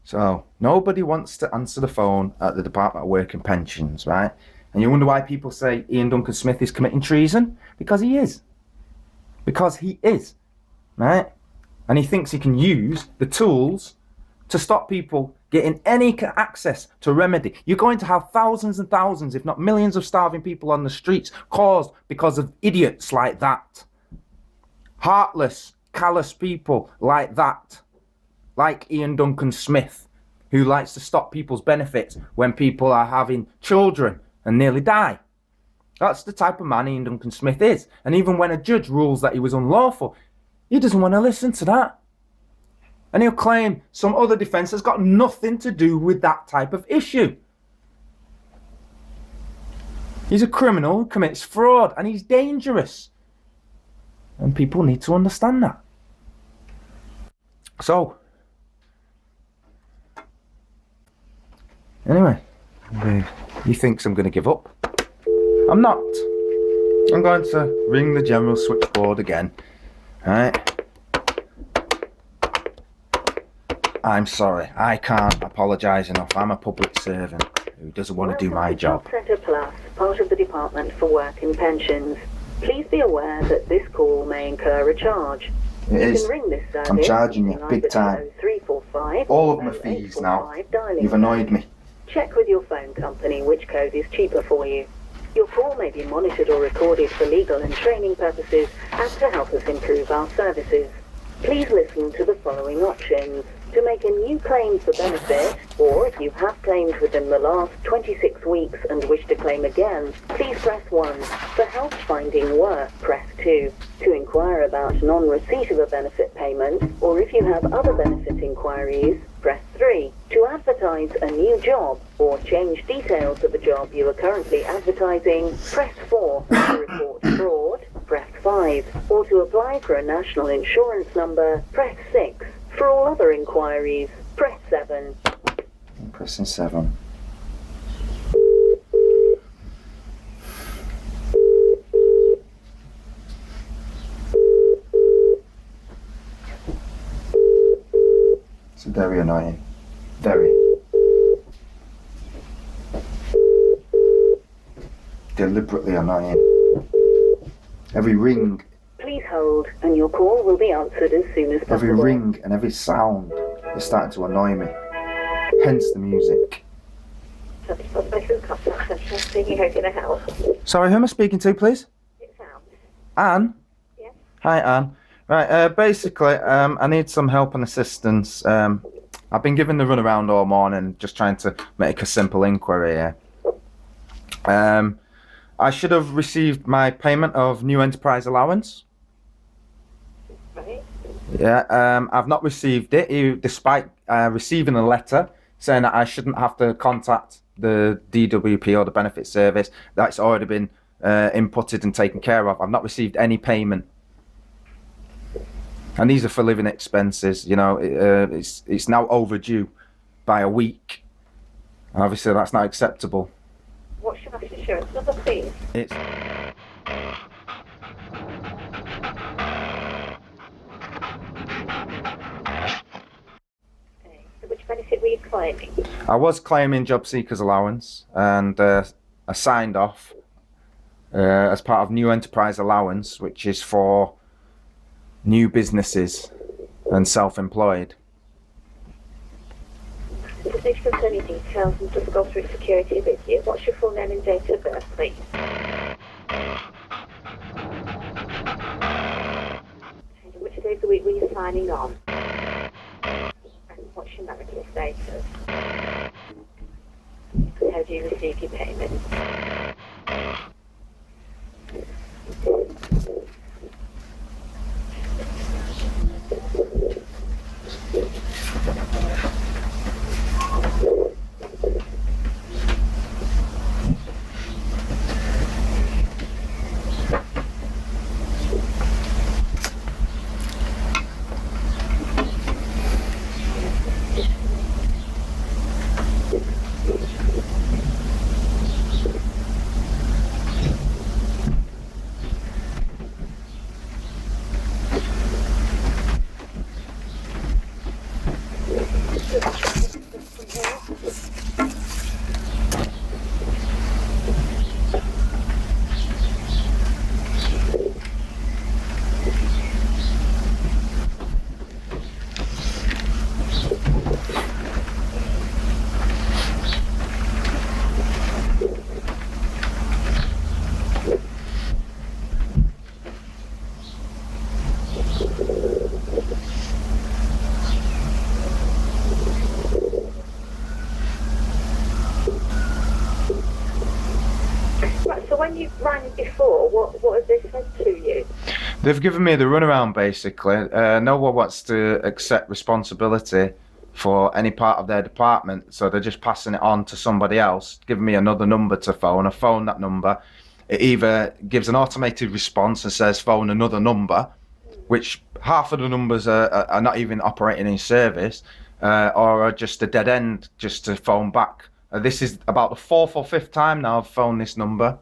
So, nobody wants to answer the phone at the Department of Work and Pensions, right? And you wonder why people say Ian Duncan Smith is committing treason? Because he is. Because he is, right? And he thinks he can use the tools to stop people getting any access to remedy. You're going to have thousands and thousands, if not millions of starving people on the streets caused because of idiots like that. Heartless, callous people like that. Like Ian Duncan Smith, who likes to stop people's benefits when people are having children and nearly die. That's the type of man Ian Duncan Smith is. And even when a judge rules that he was unlawful, he doesn't want to listen to that. And he'll claim some other defence has got nothing to do with that type of issue. He's a criminal who commits fraud and he's dangerous. And people need to understand that. So, anyway, he thinks I'm going to give up. I'm not. I'm going to ring the general switchboard again. Right? I'm sorry. I can't apologise enough. I'm a public servant who doesn't want to do my job. Centre Plus, part of the Department for Work and Pensions. Please be aware that this call may incur a charge. It is. You can ring this service. I'm charging you big time. 0345 all of my fees now. You've annoyed me. Check with your phone company which code is cheaper for you. Your call may be monitored or recorded for legal and training purposes and to help us improve our services. Please listen to the following options. To make a new claim for benefit, or if you have claimed within the last 26 weeks and wish to claim again, please press 1. For help finding work, press 2. To inquire about non-receipt of a benefit payment, or if you have other benefit inquiries, press 3. To advertise a new job, or change details of a job you are currently advertising, press 4. To report fraud, press 5. Or to apply for a national insurance number, press 6. For all other inquiries, press 7. I'm pressing 7. It's very annoying. Very. Deliberately annoying. Every ring. Please hold, and your call will be answered as soon as possible. Every ring and every sound is starting to annoy me. Hence the music. Sorry, who am I speaking to, please? It's Anne? Yes. Hi, Anne. Right, basically, I need some help and assistance. I've been given the runaround all morning, just trying to make a simple inquiry here. I should have received my payment of new enterprise allowance. Right. Yeah, I've not received it, despite receiving a letter saying that I shouldn't have to contact the DWP or the benefit service. That's already been inputted and taken care of. I've not received any payment. And these are for living expenses, you know, it's now overdue by a week. And obviously that's not acceptable. What's your national insurance number, please? It's... Which benefit were you claiming? I was claiming job seekers allowance, and I signed off as part of new enterprise allowance, which is for new businesses and self-employed. Just need to confirm your details and just go through security with you. What's your full name and date of birth, please? Which days of the week were you signing on? What's your marital status? How do you receive your payment? When you rang before, what have they said to you? They've given me the runaround basically. No one wants to accept responsibility for any part of their department, so they're just passing it on to somebody else, giving me another number to phone. I phone that number. It either gives an automated response and says phone another number, which half of the numbers are not even operating in service, or are just a dead end just to phone back. This is about the 4th or 5th time now I've phoned this number.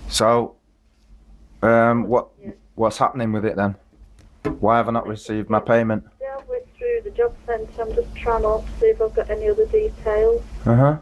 So, what's happening with it then? Why have I not received my payment? Dealt with through the job centre. I'm just trying to see if I've got any other details. Uh-huh.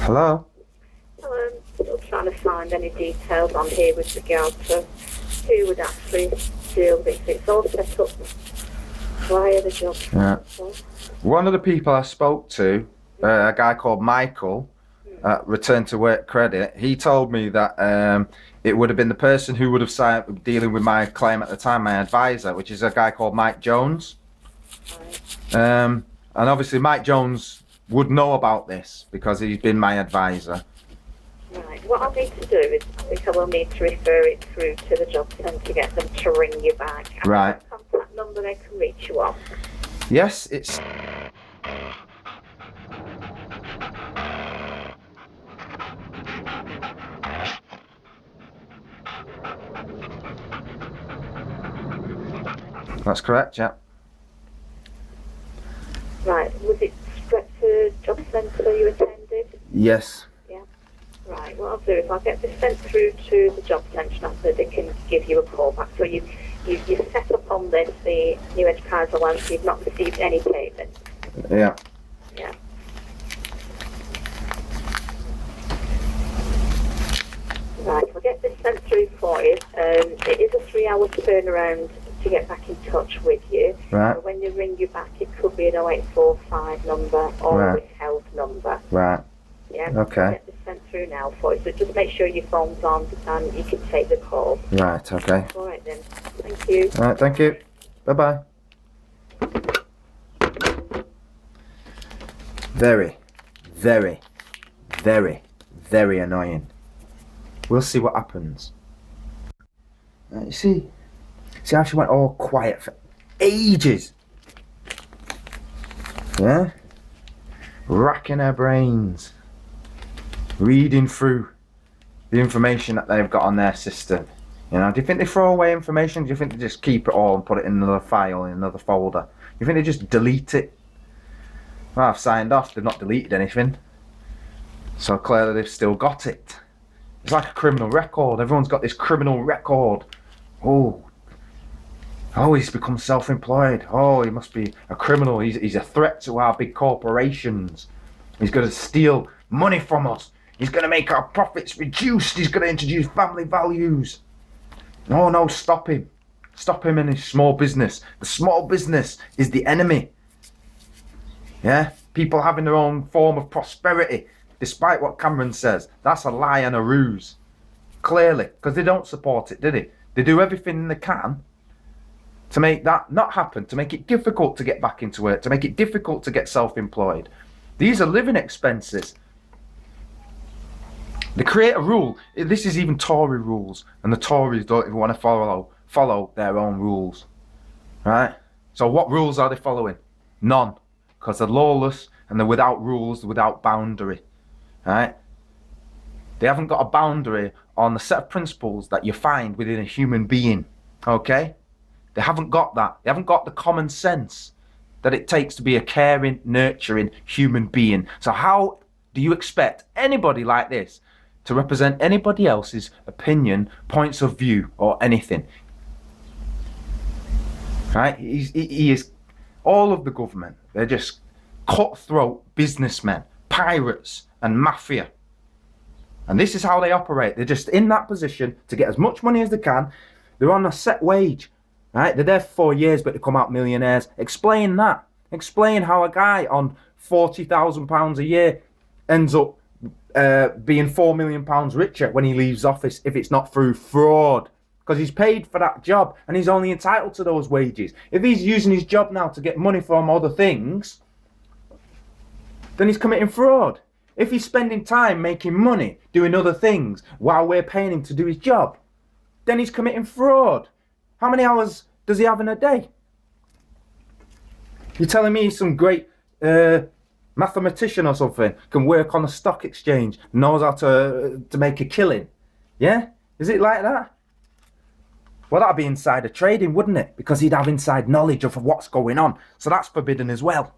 Hello? I'm still trying to find any details on here with regard to who would actually deal with it. It's all set up via the job. Yeah. One of the people I spoke to, a guy called Michael, Return to Work Credit, he told me that it would have been the person who would have signed dealing with my claim at the time, my advisor, which is a guy called Mike Jones. Right. And obviously Mike Jones would know about this because he's been my advisor. Right. What I'll need to do is I think I will need to refer it through to the job centre to get them to ring you back. Right. Contact number they can reach you on. Yes, it's... That's correct, yeah. Right. Was it Stretford Job Centre you attended? Yes. Yeah. Right. What I'll do is I'll get this sent through to the job centre so they can give you a call back. So you set up on this the New Edge Cars Allowance. You've not received any payment. Yeah. Yeah. Right, I'll get this sent through for you. It is a 3-hour turnaround to get back in touch with you. Right. So when they ring you back, it could be an 0845 number or Right. a withheld number. Right. Yeah. Okay. I'll get this sent through now for you. So just make sure your phone's on and you can take the call. Right. Okay. All right then. Thank you. All right. Thank you. Bye-bye. Very, very, very, very annoying. We'll see what happens. You see how she went all quiet for ages? Yeah? Racking her brains. Reading through the information that they've got on their system. You know, do you think they throw away information? Do you think they just keep it all and put it in another file, in another folder? Do you think they just delete it? Well, I've signed off, they've not deleted anything. So clearly they've still got it. It's like a criminal record. Everyone's got this criminal record. Oh, he's become self-employed. Oh, he must be a criminal. He's a threat to our big corporations. He's going to steal money from us. He's going to make our profits reduced. He's going to introduce family values. No, stop him. Stop him and his small business. The small business is the enemy. Yeah? People having their own form of prosperity, despite what Cameron says. That's a lie and a ruse. Clearly, because they don't support it, do they? They do everything they can to make that not happen, to make it difficult to get back into work, to make it difficult to get self-employed. These are living expenses. They create a rule. This is even Tory rules, and the Tories don't even want to follow their own rules. Right? So what rules are they following? None. Because they're lawless and they're without rules, they're without boundary. Right? They haven't got a boundary on the set of principles that you find within a human being. Okay? They haven't got that. They haven't got the common sense that it takes to be a caring, nurturing human being. So how do you expect anybody like this to represent anybody else's opinion, points of view, or anything? Right? He is all of the government. They're just cutthroat businessmen, pirates, and mafia. And this is how they operate. They're just in that position to get as much money as they can. They're on a set wage. Right? They're there for 4 years, but they come out millionaires. Explain that. Explain how a guy on £40,000 a year ends up being £4 million richer when he leaves office if it's not through fraud. Because he's paid for that job and he's only entitled to those wages. If he's using his job now to get money from other things, then he's committing fraud. If he's spending time making money doing other things while we're paying him to do his job, then he's committing fraud. How many hours does he have in a day? You're telling me some great mathematician or something can work on a stock exchange, knows how to make a killing? Yeah? Is it like that? Well, that'd be insider trading, wouldn't it? Because he'd have inside knowledge of what's going on. So that's forbidden as well.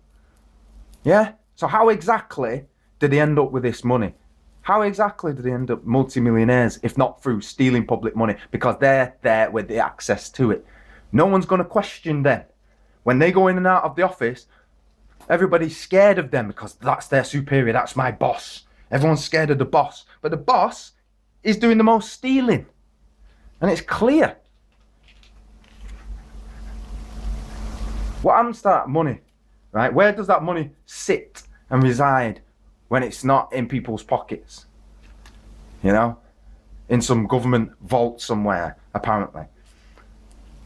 Yeah? So how exactly did they end up with this money? How exactly did they end up multimillionaires, if not through stealing public money? Because they're there with the access to it. No one's going to question them. When they go in and out of the office, everybody's scared of them because that's their superior, that's my boss. Everyone's scared of the boss. But the boss is doing the most stealing. And it's clear. What happens to that money, right? Where does that money sit and reside when it's not in people's pockets? You know? In some government vault somewhere, apparently.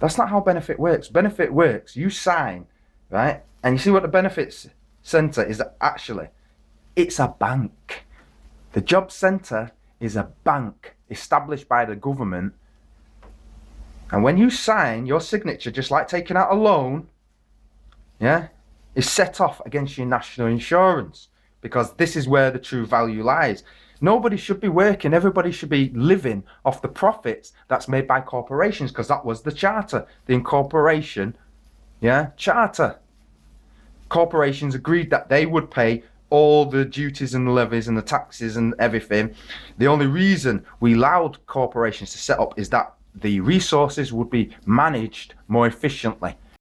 That's not how benefit works. Benefit works. You sign, right? And you see what the benefits centre is actually? It's a bank. The job centre is a bank established by the government. And when you sign, your signature, just like taking out a loan, yeah, is set off against your national insurance, because this is where the true value lies. Nobody should be working. Everybody should be living off the profits that's made by corporations, because that was the charter, the incorporation, yeah, charter. Corporations agreed that they would pay all the duties and the levies and the taxes and everything. The only reason we allowed corporations to set up is that the resources would be managed more efficiently.